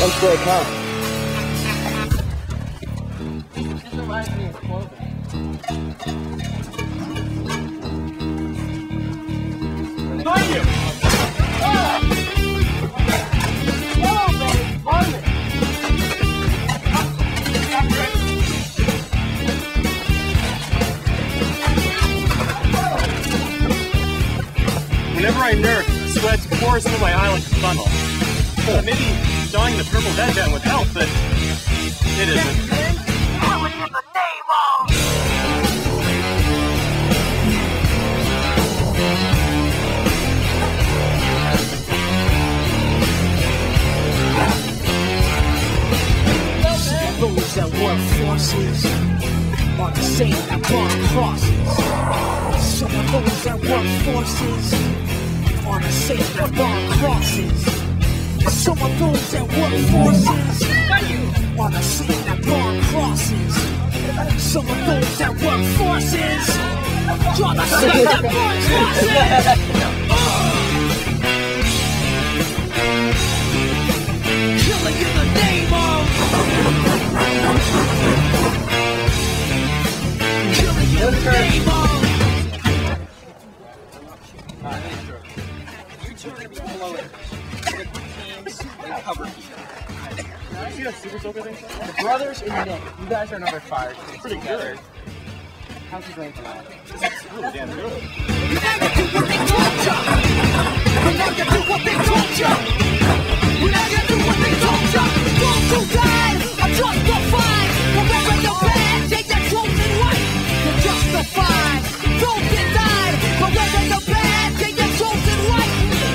That's great, huh? This reminds me of clothing. Behind you! Whenever I nerf, sweat pours into my eye like a funnel. Maybe drawing the purple vent down would help, but it isn't. Those that work forces are the same that burn crosses. Some of those that work forces are the same that burn crosses. Some of those that work forces are the same that burn crosses. Some of those that work forces are the same that burn crosses. Killing in the name of. Killing in the name of. You two are going to be floating. Cover. See that super soaker thing? The brothers and Nick. You guys are number 5. It's pretty good. How's your rank tonight? It's really damn good. You never do what they told ya. You never do what they told ya. You never do what they told ya. Those who died are justified. Wherever you're bad, take your chosen right. You're justified. Those that died, wherever you're bad, take your chosen right.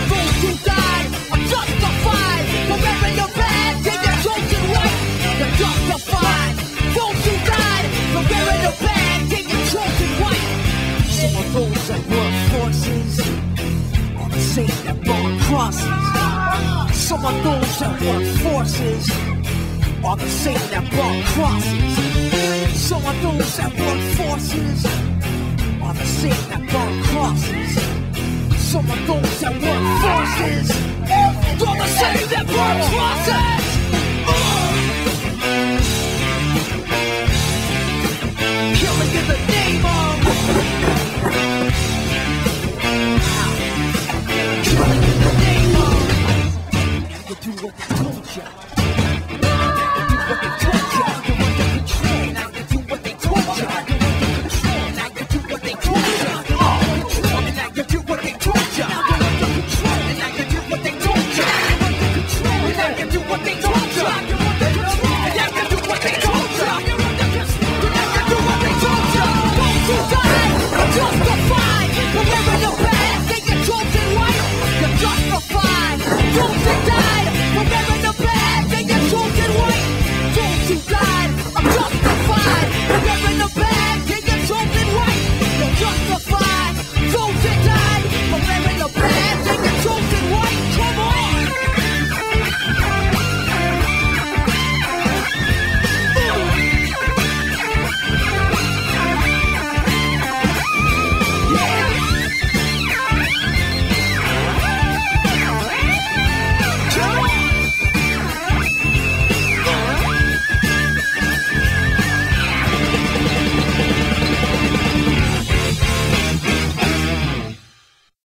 Those who died are justified. Wherever you're bad, take your chosen right. You're justified. Those who died, wherever you're bad, take your chosen right. Some of those that work forces are the same that burn crosses. Some of those that work forces are the same that burn crosses. Some of those that work forces are the same that burn crosses. Some of those that work forces are the same that burn crosses.